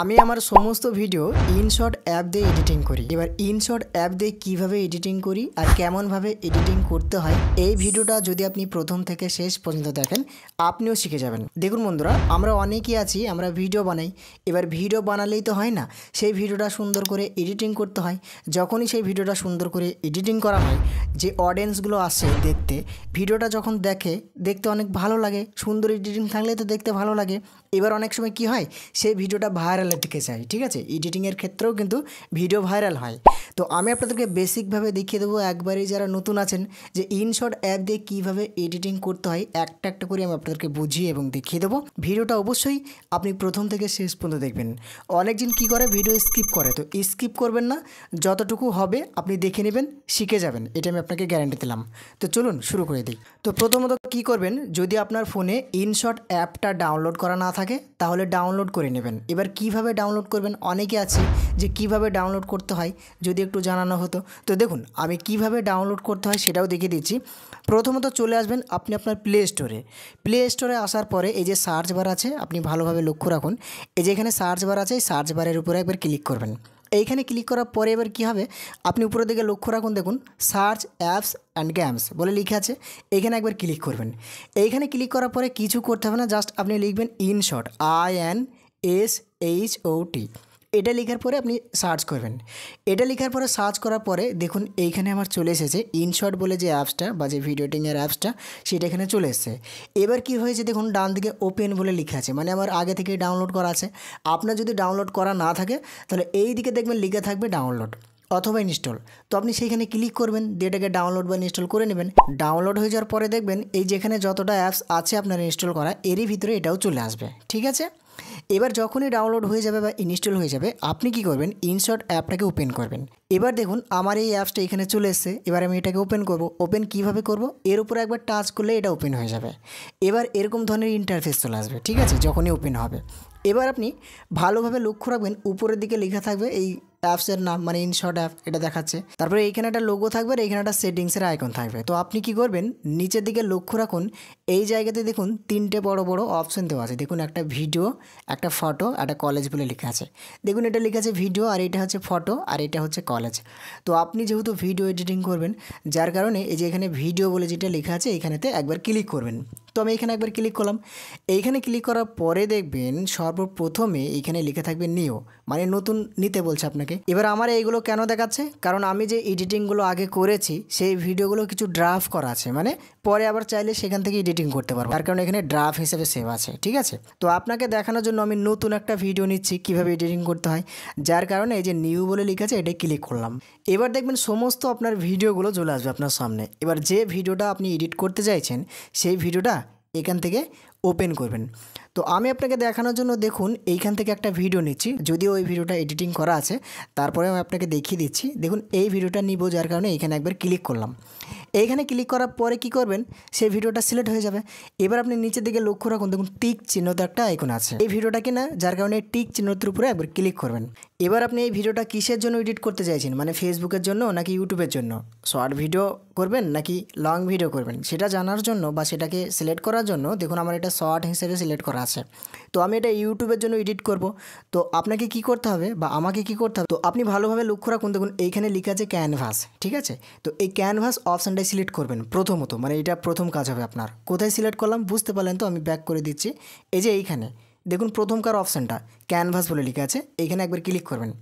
আমি আমার সমস্ত ভিডিও ইনশট অ্যাপ দিয়ে এডিটিং করি। এবার ইনশট অ্যাপ দিয়ে কিভাবে এডিটিং করি আর কেমনভাবে এডিটিং করতে হয় এই ভিডিওটা যদি আপনি প্রথম থেকে শেষ পর্যন্ত দেখেন আপনিও শিখে যাবেন। দেখুন বন্ধুরা, আমরা অনেকেই আছি, আমরা ভিডিও বানাই। এবার ভিডিও বানালেই তো হয় না, সেই ভিডিওটা সুন্দর করে এডিটিং করতে হয়। যখনই সেই ভিডিওটা সুন্দর করে এডিটিং করা হয়, যে অডিয়েন্সগুলো আসে দেখতে, ভিডিওটা যখন দেখতে অনেক ভালো লাগে। সুন্দর এডিটিং থাকলে তো দেখতে ভালো লাগে। এবার অনেক সময় কি হয়, সেই ভিডিওটা ভাইরালের দিকে যায়। ঠিক আছে, এডিটিংয়ের ক্ষেত্রেও কিন্তু ভিডিও ভাইরাল হয়। তো আমি আপনাদেরকে বেসিকভাবে দেখিয়ে দেবো, একবারই যারা নতুন আছেন, যে ইনশট অ্যাপ দিয়ে কীভাবে এডিটিং করতে হয় একটা একটা করে আমি আপনাদেরকে বুঝিয়ে এবং দেখিয়ে দেবো। ভিডিওটা অবশ্যই আপনি প্রথম থেকে শেষ পর্যন্ত দেখবেন। অনেকজন কি করে, ভিডিও স্কিপ করে। তো স্কিপ করবেন না, যতটুকু হবে আপনি দেখে নেবেন, শিখে যাবেন, এটা আমি আপনাকে গ্যারান্টি দিলাম। তো চলুন শুরু করে দিই। তো প্রথমত কি করবেন, যদি আপনার ফোনে ইনশট অ্যাপটা ডাউনলোড করা না থাকে তাহলে ডাউনলোড করে নেবেন। এবার কিভাবে ডাউনলোড করবেন, অনেকে আছে যে কিভাবে ডাউনলোড করতে হয় যদি একটু জানানো হতো। তো দেখুন, আমি কিভাবে ডাউনলোড করতে হয় সেটাও দেখিয়ে দিচ্ছি। প্রথমত চলে আসবেন আপনি আপনার প্লে স্টোরে আসার পরে এই যে সার্চ বার আছে, আপনি ভালোভাবে লক্ষ্য রাখুন। এই যে এখানে সার্চ বার আছে, এই সার্চ বারের উপরে একবার ক্লিক করবেন। এইখানে ক্লিক করার পরে এবার কী হবে, আপনি উপরের দিকে লক্ষ্য রাখুন, দেখুন সার্চ অ্যাপস অ্যান্ড গেমস বলে লিখে আছে, এইখানে একবার ক্লিক করবেন। এইখানে ক্লিক করার পরে কিছু করতে হবে না, জাস্ট আপনি লিখবেন ইনশট, INSHOT। এটা লেখার পরে আপনি সার্চ করবেন। এটা লেখার পরে সার্চ করার পরে দেখুন এইখানে আমার চলে এসেছে ইনশট বলে যে অ্যাপসটা বা যে ভিডিও এডিটিংয়ের অ্যাপসটা, সেটা এখানে চলে এসেছে। এবার কি হয়েছে দেখুন, ডান দিকে ওপেন বলে লেখা আছে, মানে আমার আগে থেকে ডাউনলোড করা আছে। আপনার যদি ডাউনলোড করা না থাকে তাহলে এই দিকে দেখবেন লিখে থাকবে ডাউনলোড অথবা ইনস্টল। তো আপনি সেইখানে ক্লিক করবেন, দিয়ে এটাকে ডাউনলোড বা ইনস্টল করে নেবেন। ডাউনলোড হয়ে যাওয়ার পরে দেখবেন এই যেখানে যতটা অ্যাপস আছে আপনার ইনস্টল করা, এরই ভিতরে এটাও চলে আসবে। ঠিক আছে, এবার যখনই ডাউনলোড হয়ে যাবে বা ইনস্টল হয়ে যাবে, আপনি কি করবেন, ইনশট অ্যাপটাকে ওপেন করবেন। এবার দেখুন আমার এই অ্যাপসটা এখানে চলে এসেছে। এবার আমি এটাকে ওপেন করব। ওপেন কিভাবে করব, এর উপরে একবার টাচ করলে এটা ওপেন হয়ে যাবে। এবার এরকম ধরনের ইন্টারফেস চলে আসবে। ঠিক আছে, যখনই ওপেন হবে এবার আপনি ভালোভাবে লক্ষ্য রাখবেন, উপরের দিকে লেখা থাকবে এই অ্যাপসের নাম, মানে ইনশট অ্যাপ, এটা দেখাচ্ছে। তারপরে এইখানে একটা লোগো থাকবে আর এইখানে একটা সেটিংসের আইকন থাকবে। তো আপনি কি করবেন, নিচের দিকে লক্ষ্য রাখুন, এই জায়গাতে দেখুন তিনটে বড় বড় অপশন দেওয়া আছে। দেখুন একটা ভিডিও, একটা ফটো, একটা কলেজ বলে লেখা আছে। দেখুন এটা লেখা আছে ভিডিও, আর এটা হচ্ছে ফটো, আর এটা হচ্ছে কলেজ। তো আপনি যেহেতু ভিডিও এডিটিং করবেন, যার কারণে এই যে এখানে ভিডিও বলে যেটা লেখা আছে এইখানেতে একবার ক্লিক করবেন। তো আমি এখানে একবার ক্লিক করলাম। এইখানে ক্লিক করার পরে দেখবেন সর্বপ্রথমে এইখানে লিখে থাকবে নিও, মানে নতুন নিতে বলছে আপনাকে। এবার আমার এইগুলো কেন দেখাচ্ছে, কারণ আমি যে এডিটিংগুলো আগে করেছি সেই ভিডিওগুলো কিছু ড্রাফট করা আছে, মানে পরে আবার চাইলে সেখান থেকে এডিটিং করতে পারবো, তার কারণে এখানে ড্রাফট হিসেবে সেভ আছে। ঠিক আছে, তো আপনাকে দেখানোর জন্য আমি নতুন একটা ভিডিও নিচ্ছি কীভাবে এডিটিং করতে হয়, যার কারণে এই যে নিউ বলে লেখা আছে এটাই ক্লিক করলাম। এবার দেখবেন সমস্ত আপনার ভিডিওগুলো চলে আসবে আপনার সামনে। এবার যে ভিডিওটা আপনি এডিট করতে চাইছেন সেই ভিডিওটা এখান থেকে ওপেন করবেন। তো আমি আপনাকে দেখানোর জন্য দেখুন এইখান থেকে একটা ভিডিও নিচ্ছি, যদিও ওই ভিডিওটা এডিটিং করা আছে, তারপরে আমি আপনাকে দেখিয়ে দিচ্ছি। দেখুন এই ভিডিওটা নিব, যার কারণে এইখানে একবার ক্লিক করলাম। এইখানে ক্লিক করার পরে কি করবেন, সেই ভিডিওটা সিলেক্ট হয়ে যাবে। এবার আপনি নিচের দিকে লক্ষ্য রাখুন, দেখুন টিক চিহ্নতে একটা আইকন আছে, এই ভিডিওটা কিনা, যার কারণে টিক চিহ্নটির উপরে একবার ক্লিক করবেন। এবার আপনি এই ভিডিওটা কিসের জন্য এডিট করতে চাইছেন, মানে ফেসবুকের জন্য নাকি ইউটিউবের জন্য, শর্ট ভিডিও করবেন নাকি লং ভিডিও করবেন, সেটা জানার জন্য বা সেটাকে সিলেক্ট করার জন্য দেখুন আমার এটা শর্ট হিসেবে সিলেক্ট করা আছে। তো আমি এটা ইউটিউবের জন্য এডিট করব। তো আপনাকে কি করতে হবে বা আমাকে কি করতে হবে, তো আপনি ভালোভাবে লক্ষ্য রাখুন, দেখুন এইখানে লেখা আছে ক্যানভাস। ঠিক আছে, তো এই ক্যানভাস অপশানটাই সিলেক্ট করবেন প্রথমত, মানে এটা প্রথম কাজ হবে আপনার। কোথায় সিলেক্ট করলাম বুঝতে পারলেন তো, আমি ব্যাক করে দিচ্ছি। এই যে এইখানে দেখুন প্রথমকার অপশানটা ক্যানভাস বলে লেখা আছে, এইখানে একবার ক্লিক করবেন।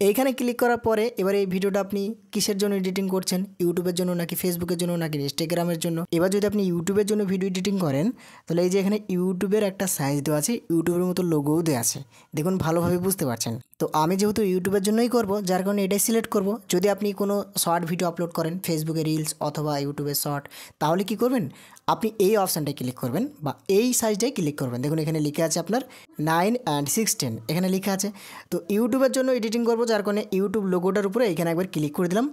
এইখানে ক্লিক করার পরে এবার এই ভিডিওটা আপনি কিসের জন্য এডিটিং করছেন, ইউটিউবের জন্য নাকি ফেসবুকের জন্য নাকি ইনস্টাগ্রামের জন্য। এবার যদি আপনি ইউটিউবের জন্য ভিডিও এডিটিং করেন তাহলে এই যে এখানে ইউটিউবের একটা সাইজ দেওয়া আছে, ইউটিউবের মতো লোগোও দেওয়া আছে, দেখুন ভালোভাবে বুঝতে পারছেন। তো আমি যেহেতু ইউটিউবের জন্যই করব, যার কারণে এটাই সিলেক্ট করব। যদি আপনি কোনো শর্ট ভিডিও আপলোড করেন ফেসবুকে রিলস অথবা ইউটিউবে শর্ট, তাহলে কি করবেন, আপনি এই অপশানটায় ক্লিক করবেন বা এই সাইজটাই ক্লিক করবেন। দেখুন এখানে লিখে আছে আপনার 9 and 16 এখানে লেখা আছে। তো ইউটিউবের জন্য এডিটিং করবো, যার কারণে ইউটিউব লোগোটার উপরে এখানে একবার ক্লিক করে দিলাম।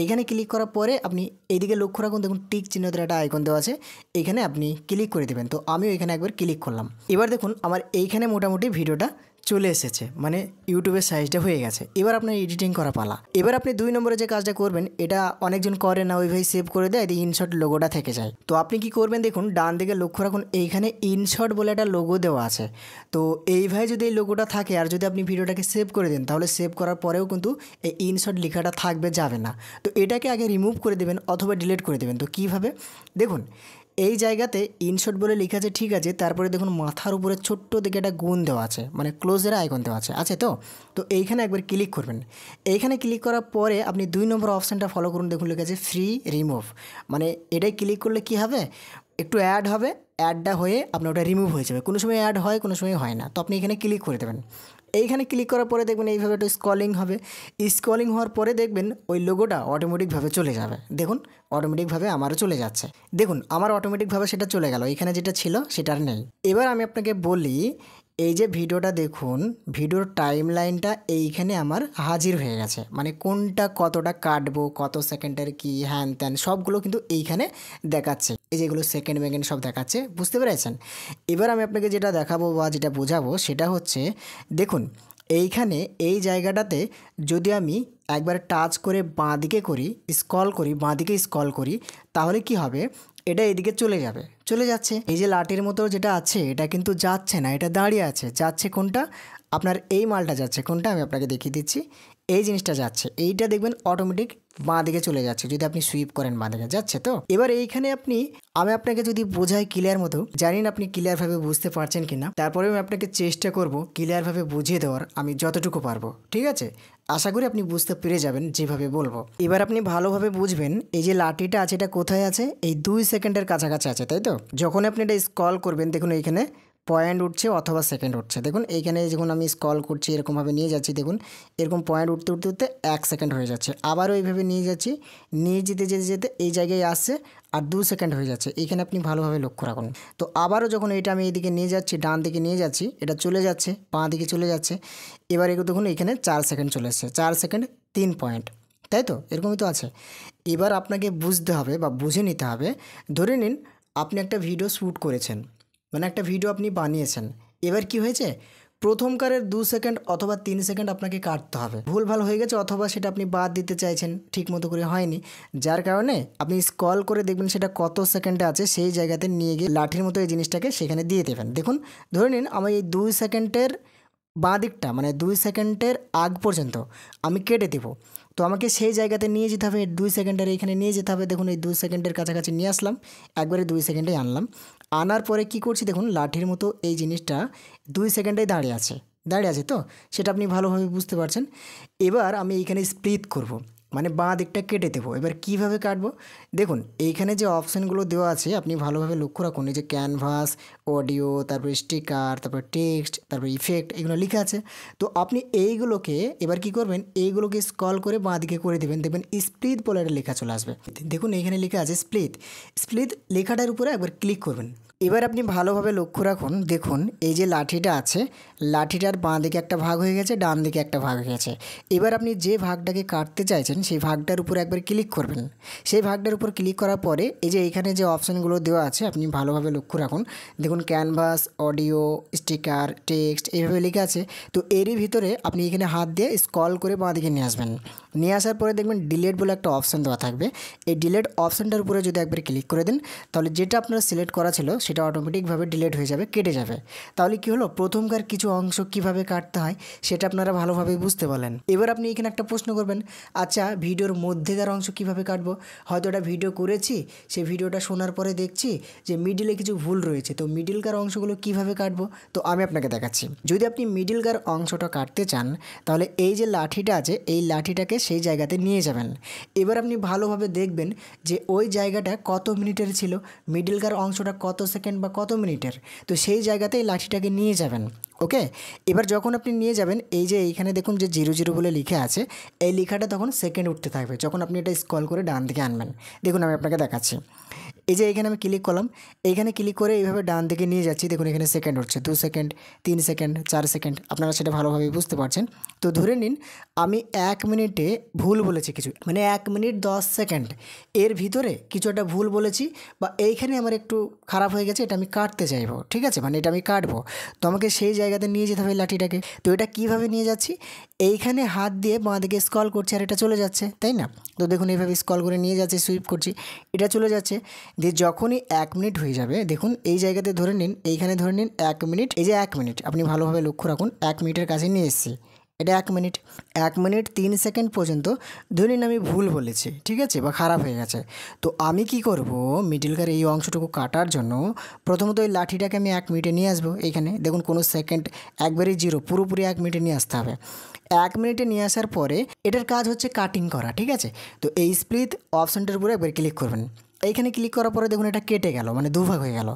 এইখানে ক্লিক করার পরে আপনি এইদিকে লক্ষ্য রাখুন, দেখুন টিক চিহ্নতে একটা আইকন দেওয়া আছে, এখানে আপনি ক্লিক করে দেবেন। তো আমিও এখানে একবার ক্লিক করলাম। এবার দেখুন আমার এইখানে মোটামুটি ভিডিওটা চলে এসেছে, মানে ইউটিউবের সাইজটা হয়ে গেছে। এবার আপনার এডিটিং করা পালা। এবার আপনি 2 নম্বরে যে কাজটা করবেন, এটা অনেকজন করে না, ওইভাবে সেভ করে দেয়, দিয়ে ইনশট লোগোটা থেকে যায়। তো আপনি কি করবেন দেখুন, ডান দিকে লক্ষ্য রাখুন, এইখানে ইনশট বলে একটা লোগো দেওয়া আছে। তো এইভাবে যদি এই লোগোটা থাকে আর যদি আপনি ভিডিওটাকে সেভ করে দেন, তাহলে সেভ করার পরেও কিন্তু এই ইনশট লেখাটা থাকবে, যাবে না। তো এটাকে আগে রিমুভ করে দেবেন অথবা ডিলিট করে দেবেন। তো কীভাবে দেখুন, এই জায়গাতে ইনশট বলে লেখা আছে, ঠিক আছে। তারপরে দেখুন মাথার উপরে ছোট্ট দিকে একটা গুণ দেওয়া আছে, মানে ক্লোজের আইকন দেওয়া আছে তো এইখানে একবার ক্লিক করবেন। এইখানে ক্লিক করার পরে আপনি 2 নম্বর অপশানটা ফলো করুন, দেখুন লেখা আছে ফ্রি রিমুভ। মানে এটাই ক্লিক করলে কি হবে, একটু অ্যাড হবে, অ্যাডটা হয়ে আপনার ওটা রিমুভ হয়ে যাবে। কোনো সময় অ্যাড হয়, কোনো সময় হয় না। তো আপনি এখানে ক্লিক করে দেবেন। এইখানে ক্লিক করার পরে দেখবেন এইভাবে একটু স্ক্রলিং হবে। স্ক্রলিং হওয়ার পরে দেখবেন ওই লোগোটা অটোমেটিকভাবে চলে যাবে। দেখুন অটোমেটিকভাবে আমারও চলে যাচ্ছে। দেখুন আমার অটোমেটিকভাবে সেটা চলে গেল, এখানে যেটা ছিল সেটা আর নেই। এবার আমি আপনাকে বলি, এই যে ভিডিওটা দেখুন, ভিডিওর টাইম লাইনটা এইখানে আমার হাজির হয়ে গেছে। মানে কোনটা কতটা কাটবো, কত সেকেন্ডের কি হ্যান ত্যান সবগুলো কিন্তু এইখানে দেখাচ্ছে। এই যেগুলো সেকেন্ড মেকেন্ড সব দেখাচ্ছে, বুঝতে পেরেছেন? এবার আমি আপনাকে যেটা দেখাবো বা যেটা বোঝাবো সেটা হচ্ছে, দেখুন এইখানে এই জায়গাটাতে যদি আমি একবার টাচ করে বাঁদিকে করি, স্ক্রল করি, বাঁদিকে স্ক্রল করি, তাহলে কি হবে, এটা এদিকে চলে যাবে, চলে যাচ্ছে। এই যে লাঠির মতো যেটা আছে এটা কিন্তু যাচ্ছে না, এটা দাঁড়িয়ে আছে। যাচ্ছে কোনটা, আপনার এই মালটা যাচ্ছে কোনটা, আমি আপনাকে দেখিয়ে দিচ্ছি। এই জিনিসটা যাচ্ছে, এইটা দেখবেন অটোমেটিক বাঁ দিকে চলে যাচ্ছে যদি আপনি সুইপ করেন, বাঁ দিকে যাচ্ছে। তো এবার এইখানে আমি আপনাকে যদি বোঝাই ক্লিয়ার মতো, জানি না আপনি ক্লিয়ারভাবে বুঝতে পারছেন কিনা, তারপরে আমি আপনাকে চেষ্টা করব ক্লিয়ারভাবে বুঝিয়ে দেওয়ার আমি যতটুকু পারবো, ঠিক আছে? আশা করি আপনি বুঝতে পেরে যাবেন যেভাবে বলবো। এবার আপনি ভালোভাবে বুঝবেন, এই যে লাঠিটা আছে এটা কোথায় আছে, এই 2 সেকেন্ডের কাছাকাছি আছে, তাই তো? যখন আপনি এটা স্ক্রল করবেন দেখুন এইখানে পয়েন্ট উঠছে অথবা সেকেন্ড উঠছে। দেখুন এইখানে যখন আমি স্ক্রল করছি এরকমভাবে নিয়ে যাচ্ছি, দেখুন এরকম পয়েন্ট উঠতে উঠতে উঠতে 1 সেকেন্ড হয়ে যাচ্ছে। আবারও এইভাবে নিয়ে যাচ্ছি, নিয়ে যেতে যেতে যেতে এই জায়গায় আসছে আর 2 সেকেন্ড হয়ে যাচ্ছে। এইখানে আপনি ভালোভাবে লক্ষ্য রাখুন। তো আবারও যখন এটা আমি এইদিকে নিয়ে যাচ্ছি, ডান দিকে নিয়ে যাচ্ছি, এটা চলে যাচ্ছে, বাঁ দিকে চলে যাচ্ছে। এবার এগুলো দেখুন এখানে 4 সেকেন্ড চলে এসছে, 4 সেকেন্ড 3 পয়েন্ট, তাই তো? এরকমই তো আছে। এবার আপনাকে বুঝতে হবে বা বুঝে নিতে হবে, ধরে নিন আপনি একটা ভিডিও শ্যুট করেছেন, মানে একটা ভিডিও আপনি বানিয়েছেন। এবার কি হয়েছে, প্রথমকারের 2 সেকেন্ড অথবা 3 সেকেন্ড আপনাকে কাটতে হবে। ভুলভাল হয়ে গেছে অথবা সেটা আপনি বাদ দিতে চাইছেন, ঠিক মতো করে হয়নি, যার কারণে আপনি স্ক্রল করে দেখবেন সেটা কত সেকেন্ডে আছে, সেই জায়গাতে নিয়ে গিয়ে লাঠির মতো এই জিনিসটাকে সেখানে দিয়ে দেবেন। দেখুন ধরে নিন আমি এই 2 সেকেন্ডের বাঁ দিকটা, মানে 2 সেকেন্ডের আগ পর্যন্ত আমি কেটে দেবো। তো আমাকে সেই জায়গাতে নিয়ে যেতে হবে, 2 সেকেন্ডের এইখানে নিয়ে যেতে হবে। দেখুন এই 2 সেকেন্ডের কাছাকাছি নিয়ে আসলাম, একবারে 2 সেকেন্ডেই আনলাম। আনার পরে কি করছি দেখুন, লাঠির মতো এই জিনিসটা 2 সেকেন্ডেই দাঁড়িয়ে আছে, দাঁড়িয়ে আছে। তো সেটা আপনি ভালোভাবে বুঝতে পারছেন। এবার আমি এইখানে স্প্লিট করব, মানে বাঁ দিকটা কেটে দেবো। এবার কিভাবে কাটবো দেখুন, এইখানে যে অপশানগুলো দেওয়া আছে আপনি ভালোভাবে লক্ষ্য রাখুন। এই যে ক্যানভাস, অডিও, তারপরে স্টিকার, তারপর টেক্সট, তারপর ইফেক্ট, এগুলো লেখা আছে। তো আপনি এইগুলোকে এবার কি করবেন, এইগুলোকে স্ক্রল করে বাঁ দিকে করে দেবেন, দেখবেন স্প্লিট বলে একটা লেখা চলে আসবে। দেখুন এইখানে লেখা আছে স্প্লিট। স্প্লিট লেখাটার উপরে একবার ক্লিক করবেন। এবার আপনি ভালোভাবে লক্ষ্য রাখুন, দেখুন এই যে লাঠিটা আছে, লাঠিটার বাঁ দিকে একটা ভাগ হয়ে গেছে, ডান দিকে একটা ভাগ হয়ে গেছে। এবার আপনি যে ভাগটাকে কাটতে চাইছেন সেই ভাগটার উপরে একবার ক্লিক করবেন। সেই ভাগটার উপর ক্লিক করার পরে এই যে এইখানে যে অপশানগুলো দেওয়া আছে আপনি ভালোভাবে লক্ষ্য রাখুন। দেখুন ক্যানভাস, অডিও, স্টিকার, টেক্সট এইভাবে লেখা আছে। তো এরই ভিতরে আপনি এখানে হাত দিয়ে স্ক্রল করে বাঁ দিকে নিয়ে আসবেন। নিয়ে আসার পরে দেখবেন ডিলেট বলে একটা অপশান দেওয়া থাকবে। এই ডিলেট অপশানটার উপরে যদি একবার ক্লিক করে দেন, তাহলে যেটা আপনার সিলেক্ট করা ছিল সেটা অটোমেটিকভাবে ডিলিট হয়ে যাবে, কেটে যাবে। তাহলে কি হলো, প্রথমকার কিছু অংশ কিভাবে কাটতে হয় সেটা আপনারা ভালোভাবে বুঝতে পারলেন। এবার আপনি এখানে একটা প্রশ্ন করবেন, আচ্ছা ভিডিওর মধ্যেকার অংশ কিভাবে কাটবো? হয়তো একটা ভিডিও করেছি, সেই ভিডিওটা শোনার পরে দেখছি যে মিডিলে কিছু ভুল রয়েছে, তো মিডিলকার অংশগুলো কিভাবে কাটবো? তো আমি আপনাকে দেখাচ্ছি। যদি আপনি মিডিলকার অংশটা কাটতে চান, তাহলে এই যে লাঠিটা আছে এই লাঠিটাকে সেই জায়গাতে নিয়ে যাবেন। এবার আপনি ভালোভাবে দেখবেন যে ওই জায়গাটা কত মিনিটের ছিল, মিডিলকার অংশটা কত সেকেন্ড বা কত মিনিটের, তো সেই জায়গাতেই লাঠিটাকে নিয়ে যাবেন। ওকে, এবার যখন আপনি নিয়ে যাবেন এই যে এইখানে দেখুন যে 00 বলে লিখে আছে, এই লেখাটা তখন সেকেন্ড উঠতে থাকবে যখন আপনি এটা স্ক্রল করে ডান দিকে আনবেন। দেখুন আমি আপনাকে দেখাচ্ছি। এই যে এখানে আমি ক্লিক করলাম, এইখানে ক্লিক করে এইভাবে ডান দিকে নিয়ে যাচ্ছি। দেখুন এখানে সেকেন্ড হচ্ছে 2 সেকেন্ড, 3 সেকেন্ড, 4 সেকেন্ড, আপনারা সেটা ভালোভাবে বুঝতে পারছেন। তো ধরে নিন আমি 1 মিনিটে ভুল বলেছি কিছু, মানে 1 মিনিট 10 সেকেন্ড এর ভিতরে কিছু একটা ভুল বলেছি, বা এইখানে আমার একটু খারাপ হয়ে গেছে, এটা আমি কাটতে চাইবো, ঠিক আছে, মানে এটা আমি কাটবো। তো আমাকে সেই জায়গাতে নিয়ে যেতে হবে লাঠিটাকে। তো এটা কীভাবে নিয়ে যাচ্ছি, এইখানে হাত দিয়ে বাঁ দিকে স্ক্রল করছি আর এটা চলে যাচ্ছে, তাই না? তো দেখুন এইভাবে স্ক্রল করে নিয়ে যাচ্ছে, সুইপ করছি, এটা চলে যাচ্ছে। দিয়ে যখনই 1 মিনিট হয়ে যাবে, দেখুন এই জায়গাতে ধরে নিন, এইখানে ধরে নিন 1 মিনিট, এই যে 1 মিনিট আপনি ভালোভাবে লক্ষ্য রাখুন, 1 মিনিটের কাছে নিয়ে এসেছি। এটা 1 মিনিট, 1 মিনিট 3 সেকেন্ড পর্যন্ত ধরে নিন আমি ভুল বলেছি, ঠিক আছে, বা খারাপ হয়ে গেছে। তো আমি কি করব, মিডিলকার এই অংশটুকু কাটার জন্য প্রথমত এই লাঠিটাকে আমি 1 মিনিটে নিয়ে আসবো। এইখানে দেখুন কোনো সেকেন্ড একবারই জিরো, পুরোপুরি 1 মিনিটে নিয়ে আসতে হবে। 1 মিনিটে নিয়ে আসার পরে এটার কাজ হচ্ছে কাটিং করা, ঠিক আছে। তো এই স্প্লিট অপশানটার উপরে একবার ক্লিক করবেন। এইখানে ক্লিক করার পরে দেখুন এটা কেটে গেল, মানে দুভাগ হয়ে গেল।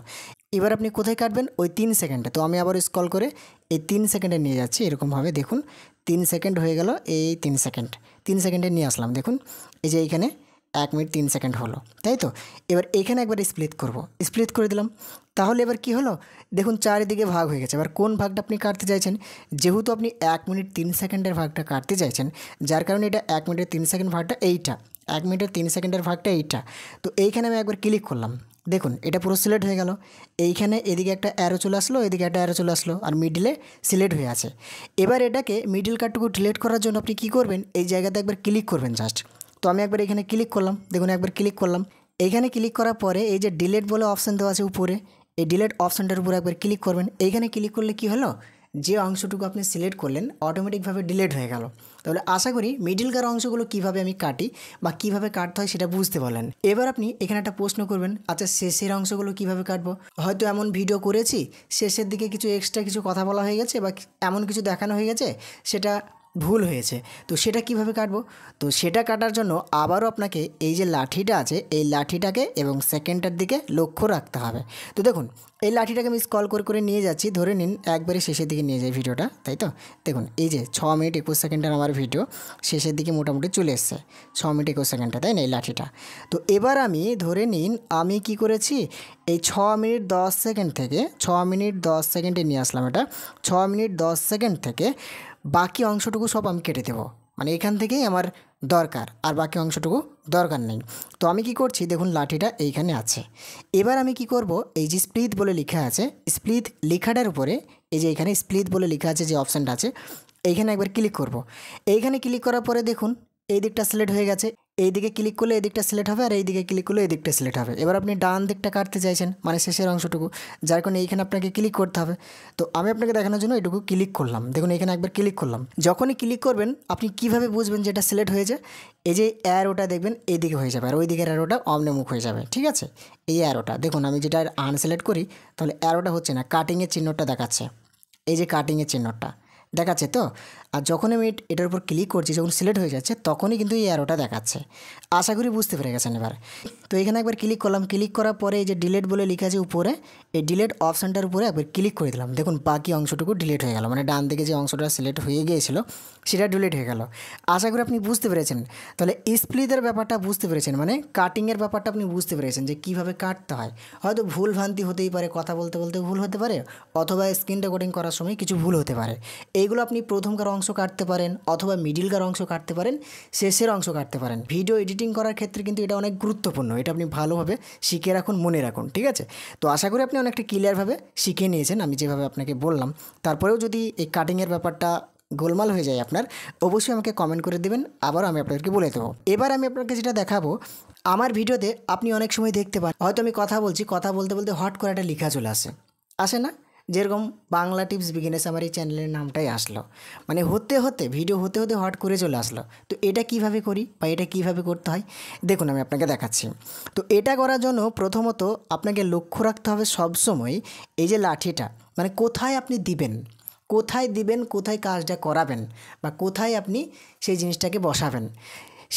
এবার আপনি কোথায় কাটবেন, ওই 3 সেকেন্ডে। তো আমি আবার স্ক্রল করে এই 3 সেকেন্ডে নিয়ে যাচ্ছি, এরকমভাবে দেখুন 3 সেকেন্ড হয়ে গেল, এই 3 সেকেন্ড, 3 সেকেন্ডে নিয়ে আসলাম। দেখুন এই যে এইখানে 1 মিনিট 3 সেকেন্ড হলো, তাই তো। এবার এইখানে একবার স্প্লিট করব, স্প্লিট করে দিলাম। তাহলে এবার কি হলো, দেখুন চারিদিকে ভাগ হয়ে গেছে। এবার কোন ভাগটা আপনি কাটতে চাইছেন, যেহেতু আপনি 1 মিনিট 3 সেকেন্ডের ভাগটা কাটতে চাইছেন, যার কারণে এটা 1 মিনিটের 3 সেকেন্ড ভাগটা এইটা, 1 মিনিটের 3 সেকেন্ডের ভাগটা এইটা। তো এইখানে আমি একবার ক্লিক করলাম, দেখুন এটা পুরো সিলেক্ট হয়ে গেল। এইখানে এদিকে একটা অ্যারো চলে আসলো, এদিকে একটা অ্যারো চলে আসলো, আর মিডিলে সিলেক্ট হয়ে আছে। এবার এটাকে মিডিল কাটটুকু ডিলিট করার জন্য আপনি কী করবেন, এই জায়গাতে একবার ক্লিক করবেন জাস্ট। তো আমি একবার এখানে ক্লিক করলাম, দেখুন একবার ক্লিক করলাম। এইখানে ক্লিক করার পরে এই যে ডিলিট বলে অপশান দেওয়া আছে উপরে, এই ডিলিট অপশানটার উপরে একবার ক্লিক করবেন। এইখানে ক্লিক করলে কি হলো, যে অংশটুকু আপনি সিলেক্ট করলেন অটোমেটিকভাবে ডিলিট হয়ে গেল। তাহলে আশা করি মিডিলকার অংশগুলো কিভাবে আমি কাটি বা কিভাবে কাটতে হয় সেটা বুঝতে পারলেন। এবার আপনি এখানে একটা প্রশ্ন করবেন, আচ্ছা শেষের অংশগুলো কিভাবে কাটবো? হয়তো এমন ভিডিও করেছি শেষের দিকে কিছু এক্সট্রা কিছু কথা বলা হয়ে গেছে বা এমন কিছু দেখানো হয়ে গেছে সেটা ভুল হয়েছে, তো সেটা কিভাবে কাটবো? তো সেটা কাটার জন্য আবারও আপনাকে এই যে লাঠিটা আছে এই লাঠিটাকে এবং সেকেন্ডটার দিকে লক্ষ্য রাখতে হবে। তো দেখুন এই লাঠিটাকে আমি স্ক্রল করে করে নিয়ে যাচ্ছি, ধরে নিন একবারে শেষের দিকে নিয়ে যাই ভিডিওটা, তাই তো। দেখুন এই যে 6 মিনিট 21 সেকেন্ডের আমার ভিডিও শেষের দিকে মোটামুটি চলে এসছে, 6 মিনিট 21 সেকেন্ডটা, তাই না, এই লাঠিটা। তো এবার আমি ধরে নিন আমি কি করেছি, এই 6 মিনিট 10 সেকেন্ড থেকে 6 মিনিট 10 সেকেন্ডে নিয়ে আসলাম এটা। 6 মিনিট 10 সেকেন্ড থেকে বাকি অংশটুকু সব আমি কেটে দেবো, মানে এখান থেকেই আমার দরকার, আর বাকি অংশটুকু দরকার নেই। তো আমি কি করছি, দেখুন লাঠিটা এইখানে আছে। এবার আমি কি করব, এই যে স্প্লিট বলে লেখা আছে, স্প্লিট লেখাটার উপরে এই যে এখানে স্প্লিট বলে লেখা আছে যে অপশানটা আছে, এইখানে একবার ক্লিক করব। এইখানে ক্লিক করার পরে দেখুন এই দিকটা সিলেক্ট হয়ে গেছে, এই দিকে ক্লিক করলে এই দিকটা সিলেক্ট হবে, আর এই দিকে ক্লিক করলে এই দিকটা সিলেক্ট হবে। এবার আপনি ডান দিকটা কাটতে চাইছেন, মানে শেষের অংশটুকু, যার কারণে এইখানে আপনাকে ক্লিক করতে হবে। তো আমি আপনাকে দেখানোর জন্য এটুকু ক্লিক করলাম, দেখুন এখানে একবার ক্লিক করলাম। যখনই ক্লিক করবেন আপনি কিভাবে বুঝবেন যে এটা সিলেক্ট হয়েছে, এই যে অ্যারোটা দেখবেন এইদিকে হয়ে যাবে, আর ওই দিকের অ্যারোটা অমনেমুখ হয়ে যাবে, ঠিক আছে। এই অ্যারোটা দেখুন, আমি যেটা আনসিলেক্ট করি তাহলে অ্যারোটা হচ্ছে না, কাটিংয়ের চিহ্নটা দেখাচ্ছে, এই যে কাটিংয়ের চিহ্নটা দেখাচ্ছে। তো আর যখন আমি এটার উপর ক্লিক করছি, যখন সিলেক্ট হয়ে যাচ্ছে তখনই কিন্তু এই অ্যারোটা দেখাচ্ছে। আশা করি বুঝতে পেরে গেছেন এবার। তো এখানে একবার ক্লিক করলাম, ক্লিক করার পরে এই যে ডিলিট বলে লেখা আছে উপরে, এই ডিলিট অপশানটার উপরে একবার ক্লিক করে দিলাম। দেখুন বাকি অংশটুকু ডিলিট হয়ে গেল, মানে ডান দিকে যে অংশটা সিলেক্ট হয়ে গিয়েছিল সেটা ডিলিট হয়ে গেল। আশা করি আপনি বুঝতে পেরেছেন। তাহলে স্প্লিটের ব্যাপারটা বুঝতে পেরেছেন, মানে কাটিংয়ের ব্যাপারটা আপনি বুঝতে পেরেছেন যে কীভাবে কাটতে হয়। হয়তো ভুল ভ্রান্তি হতেই পারে, কথা বলতে বলতে ভুল হতে পারে, অথবা স্ক্রিন রেকর্ডিং করার সময় কিছু ভুল হতে পারে। এইগুলো আপনি প্রথমকার অংশ কাটতে পারেন, অথবা মিডিলকার অংশ কাটতে পারেন, শেষের অংশ কাটতে পারেন। ভিডিও এডিটিং করার ক্ষেত্রে কিন্তু এটা অনেক গুরুত্বপূর্ণ, এটা আপনি ভালোভাবে শিখে রাখুন, মনে রাখুন, ঠিক আছে। তো আশা করি আপনি অনেকটা ক্লিয়ারভাবে শিখে নিয়েছেন আমি যেভাবে আপনাকে বললাম। তারপরেও যদি এই কাটিংয়ের ব্যাপারটা গোলমাল হয়ে যায় আপনার, অবশ্যই আমাকে কমেন্ট করে দেবেন, আবারও আমি আপনাদেরকে বলে দেবো। এবার আমি আপনাকে যেটা দেখাবো, আমার ভিডিওতে আপনি অনেক সময় দেখতে পান হয়তো আমি কথা বলছি, কথা বলতে বলতে হট করে একটা লেখা চলে আসে না, যেরকম বাংলা টিপস বিগিনার্স আমার এই চ্যানেলের নামটাই আসলো, মানে হতে হতে ভিডিও হতে হতে হট করে চলে আসলো। তো এটা কিভাবে করি বা এটা কিভাবে করতে হয় দেখুন আমি আপনাকে দেখাচ্ছি। তো এটা করার জন্য প্রথমত আপনাকে লক্ষ্য রাখতে হবে সবসময় এই যে লাঠিটা, মানে কোথায় আপনি দিবেন, কোথায় কাজটা করাবেন বা কোথায় আপনি সেই জিনিসটাকে বসাবেন,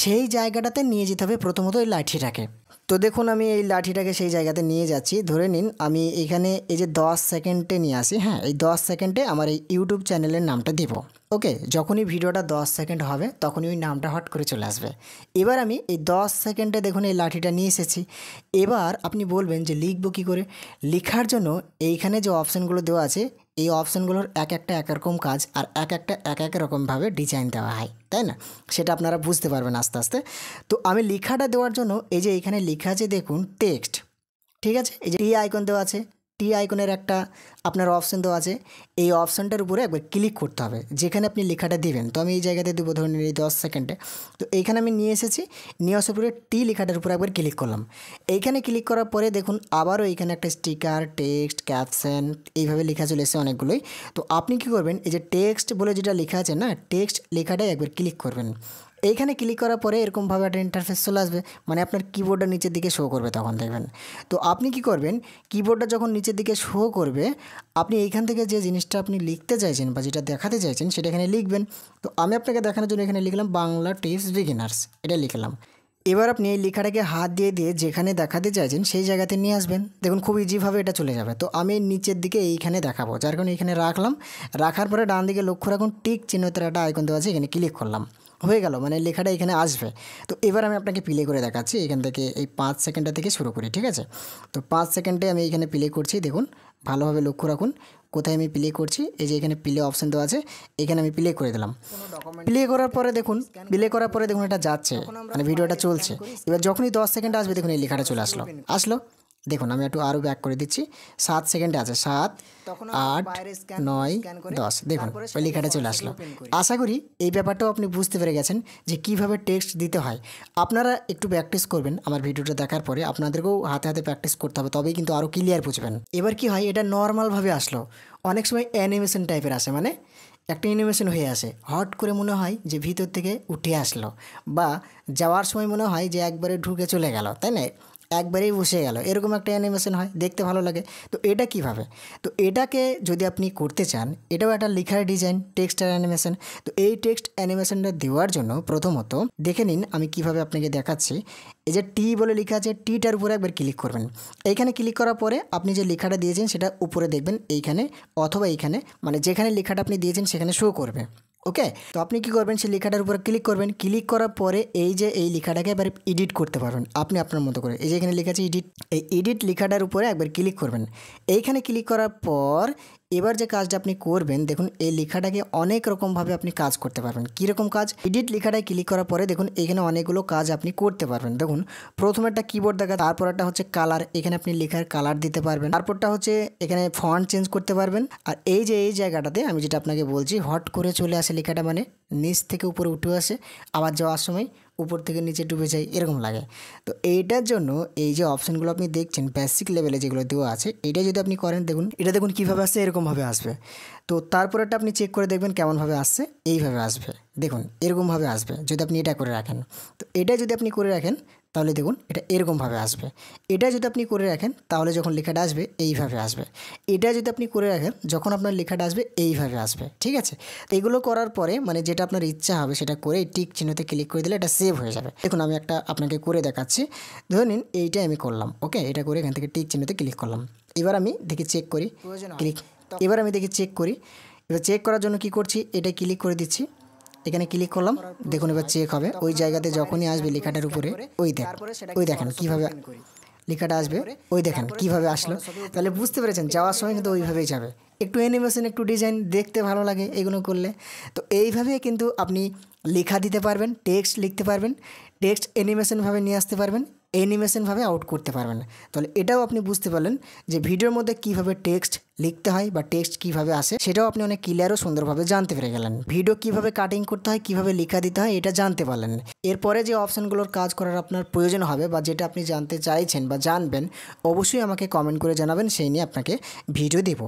সেই জায়গাটাতে নিয়ে যেতে হবে প্রথমত এই লাঠিটাকে। তো দেখুন আমি এই লাঠিটাকে সেই জায়গাতে নিয়ে যাচ্ছি। ধরে নিন আমি এখানে এই যে 10 সেকেন্ডে নিয়ে আসি, হ্যাঁ এই 10 সেকেন্ডে আমার এই ইউটিউব চ্যানেলের নামটা দিব। ওকে, যখনই ভিডিওটা 10 সেকেন্ড হবে তখনই ওই নামটা হট করে চলে আসবে। এবার আমি এই 10 সেকেন্ডে দেখুন এই লাঠিটা নিয়ে এসেছি। এবার আপনি বলবেন যে লিখবো কী করে। লেখার জন্য এইখানে যে অপশানগুলো দেওয়া আছে এই অপশানগুলোর এক একটা এক রকম কাজ আর এক একটা এক এক রকমভাবে ডিজাইন দেওয়া হয়, তাই না? সেটা আপনারা বুঝতে পারবেন আস্তে আস্তে। তো আমি লেখাটা দেওয়ার জন্য এই যে এখানে লেখা আছে দেখুন টেক্সট, ঠিক আছে, এই যে টি আইকন দেওয়া আছে, টি আইকনের একটা আপনার অপশান দেওয়া আছে, এই অপশানটার উপরে একবার ক্লিক করতে হবে যেখানে আপনি লেখাটা দিবেন। তো আমি এই জায়গাতে দেবো ধরুন এই 10 সেকেন্ডে। তো এইখানে আমি নিয়ে এসেছি, নিয়ে আসার পরে টি লেখাটার উপরে একবার ক্লিক করলাম। এইখানে ক্লিক করার পরে দেখুন আবারও এইখানে একটা স্টিকার, টেক্সট, ক্যাপশন এইভাবে লেখা চলে এসেছে অনেকগুলোই। তো আপনি কী করবেন, এই যে টেক্সট বলে যেটা লেখা আছে না, টেক্সট লেখাটাই একবার ক্লিক করবেন। এইখানে ক্লিক করার পরে এরকমভাবে একটা ইন্টারফেস চলে আসবে, মানে আপনার কিবোর্ডটা নিচের দিকে শো করবে তখন দেখবেন। তো আপনি কি করবেন, কিবোর্ডটা যখন নিচের দিকে শো করবে আপনি এইখান থেকে যে জিনিসটা আপনি লিখতে চাইছেন বা যেটা দেখাতে চাইছেন সেটা এখানে লিখবেন। তো আমি আপনাকে দেখানোর জন্য এখানে লিখলাম বাংলা টিপস বিগিনার্স, এটা লিখলাম। এবার আপনি এই লেখাটাকে হাত দিয়ে দিয়ে যেখানে দেখাতে চাইছেন সেই জায়গাতে নিয়ে আসবেন। দেখুন খুব ইজিভাবে এটা চলে যাবে। তো আমি নিচের দিকে এইখানে দেখাবো, যার কারণে এইখানে রাখলাম। রাখার পরে ডান দিকে লক্ষ্য রাখুন টিক চিহ্নতে একটা আইকন দেওয়া আছে, এখানে ক্লিক করলাম, হয়ে গেল, মানে লেখাটা এখানে আসবে। তো এবার আমি আপনাকে প্লে করে দেখাচ্ছি, এখান থেকে এই 5 সেকেন্ডটা থেকে শুরু করি, ঠিক আছে? তো 5 সেকেন্ডে আমি এখানে প্লে করছি, দেখুন ভালোভাবে লক্ষ্য রাখুন কোথায় আমি প্লে করছি। এই যে এখানে প্লে অপশান দেওয়া আছে, এখানে আমি প্লে করে দিলাম। প্লে করার পরে দেখুন, প্লে করার পরে দেখুন এটা যাচ্ছে, মানে ভিডিওটা চলছে। এবার যখনই 10 সেকেন্ড আসবে দেখুন এই লেখাটা চলে আসলো। দেখুন আমি একটু আরও ব্যাক করে দিচ্ছি, 7 সেকেন্ডে আছে, 7, 8, 9, 10, দেখুন ওই লেখাটা চলে আসলো। আশা করি এই ব্যাপারটাও আপনি বুঝতে পেরে গেছেন যে কীভাবে টেক্সট দিতে হয়। আপনারা একটু প্র্যাকটিস করবেন আমার ভিডিওটা দেখার পরে, আপনাদেরকেও হাতে হাতে প্র্যাকটিস করতে হবে, তবেই কিন্তু আরও ক্লিয়ার বুঝবেন। এবার কি হয়, এটা নর্মালভাবে আসলো, অনেক সময় অ্যানিমেশন টাইপের আসে, মানে একটা অ্যানিমেশন হয়ে আসে, হট করে মনে হয় যে ভিতর থেকে উঠে আসলো, বা যাওয়ার সময় মনে হয় যে একবারে ঢুকে চলে গেল, তাই না, একবারেই বসে গেল, এরকম একটা অ্যানিমেশন হয়, দেখতে ভালো লাগে। তো এটা কিভাবে, তো এটাকে যদি আপনি করতে চান, এটাও একটা লেখার ডিজাইন, টেক্সট আর অ্যানিমেশন। তো এই টেক্সট অ্যানিমেশনটা দেওয়ার জন্য প্রথমত দেখে নিন আমি কিভাবে আপনাকে দেখাচ্ছি। এই যে টি বলে লেখা আছে, টিটার উপরে একবার ক্লিক করবেন। এইখানে ক্লিক করার পরে আপনি যে লেখাটা দিয়েছেন সেটা উপরে দেখবেন এইখানে অথবা এইখানে, মানে যেখানে লেখাটা আপনি দিয়েছেন সেখানে শো করবে। ওকে, তো আপনি কী করবেন, সেই লেখাটার উপরে ক্লিক করবেন। ক্লিক করার পরে এই যে এই লেখাটাকে এবার এডিট করতে পারবেন আপনি আপনার মতো করে। এই যে এখানে লেখা আছে এডিট, এই এডিট লেখাটার উপরে একবার ক্লিক করবেন। এইখানে ক্লিক করার পর এবার যে কাজটা আপনি করবেন, দেখুন এই লেখাটাকে অনেক রকমভাবে আপনি কাজ করতে পারবেন। কীরকম কাজ, এডিট লেখাটায় ক্লিক করার পরে দেখুন এখানে অনেকগুলো কাজ আপনি করতে পারবেন। দেখুন প্রথমে একটা কিবোর্ড দেখা, তারপর একটা হচ্ছে কালার, এখানে আপনি লেখার কালার দিতে পারবেন। তারপরটা হচ্ছে এখানে ফন্ট চেঞ্জ করতে পারবেন। আর এই যে এই জায়গাটাতে আমি যেটা আপনাকে বলছি, হট করে চলে আসে লেখাটা, মানে নিচ থেকে উপরে উঠে আসে, আবার যাওয়ার সময় উপর থেকে নিচে ডুবে যায়, এরকম লাগে। তো এইটার জন্য এই যে অপশানগুলো আপনি দেখছেন বেসিক লেভেলে যেগুলো দেওয়া আছে, এটা যদি আপনি করেন, দেখুন এটা দেখুন কীভাবে আসছে, এরকমভাবে আসবে। তো তারপরেটা আপনি চেক করে দেখবেন কেমনভাবে আসছে, এইভাবে আসবে, দেখুন এরকমভাবে আসবে যদি আপনি এটা করে রাখেন। তো এটা যদি আপনি করে রাখেন তাহলে দেখুন এটা এরকমভাবে আসবে। এটা যদি আপনি করে রাখেন তাহলে যখন লেখাটা আসবে এইভাবে আসবে। এটা যদি আপনি করে রাখেন যখন আপনার লেখাটা আসবে এইভাবে আসবে, ঠিক আছে? তো এগুলো করার পরে মানে যেটা আপনার ইচ্ছা হবে সেটা করে টিক চিহ্নতে ক্লিক করে দিলে এটা সেভ হয়ে যাবে। দেখুন আমি একটা আপনাকে করে দেখাচ্ছি, ধরে নিন এইটাই আমি করলাম। ওকে, এটা করে এখান থেকে টিক চিহ্নতে ক্লিক করলাম। এবার আমি দেখি চেক করি, ক্লিক, এবার আমি দেখি চেক করি। এবার চেক করার জন্য কি করছি, এটা ক্লিক করে দিচ্ছি, এখানে ক্লিক করলাম, দেখুন এবার চেক হবে। ওই জায়গাতে যখনই আসবে লেখাটার উপরে, ওই দেখেন কীভাবে লেখাটা আসবে, ওই দেখেন কীভাবে আসলো। তাহলে বুঝতে পেরেছেন, যাওয়ার সময় কিন্তু ওইভাবেই যাবে। একটু অ্যানিমেশন, একটু ডিজাইন দেখতে ভালো লাগে এগুলো করলে। তো এইভাবে কিন্তু আপনি লেখা দিতে পারবেন, টেক্সট লিখতে পারবেন, টেক্সট অ্যানিমেশনভাবে নিয়ে আসতে পারবেন, অ্যানিমেশনভাবে আউট করতে পারবেন। তাহলে এটাও আপনি বুঝতে পারলেন যে ভিডিওর মধ্যে কীভাবে টেক্সট লিখতে হয় বা টেক্সট কীভাবে আসে, সেটাও আপনি অনেক ক্লিয়ার ও সুন্দরভাবে জানতে পেরে গেলেন। ভিডিও কীভাবে কাটিং করতে হয়, কীভাবে লেখা দিতে হয়, এটা জানতে পারলেন। এরপরে যে অপশানগুলোর কাজ করার আপনার প্রয়োজন হবে বা যেটা আপনি জানতে চাইছেন বা জানবেন, অবশ্যই আমাকে কমেন্ট করে জানাবেন, সেই নিয়ে আপনাকে ভিডিও দেব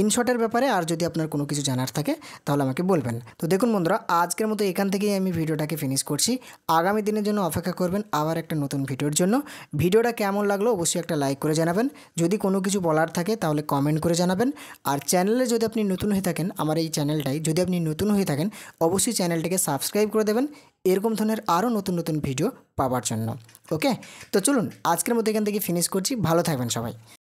ইনশর্টের ব্যাপারে। আর যদি আপনার কোনো কিছু জানার থাকে তাহলে আমাকে বলবেন। তো দেখুন বন্ধুরা, আজকের মতো এখান থেকেই আমি ভিডিওটাকে ফিনিশ করছি। আগামী দিনের জন্য অপেক্ষা করবেন আবার একটা নতুন ভিডিওর জন্য। ভিডিওটা কেমন লাগলো অবশ্যই একটা লাইক করে জানাবেন। যদি কোনো কিছু বলার থাকে তাহলে কমেন্ট করে জানাবেন। জানাবেন। আর চ্যানেলে যদি আপনি নতুন হয়ে থাকেন, আমার এই চ্যানেলটাই যদি আপনি নতুন হয়ে থাকেন, অবশ্যই চ্যানেলটাকে সাবস্ক্রাইব করে দেবেন এরকম ধরনের আরও নতুন নতুন ভিডিও পাওয়ার জন্য। ওকে, তো চলুন আজকের মতো এখান থেকে ফিনিশ করছি। ভালো থাকবেন সবাই।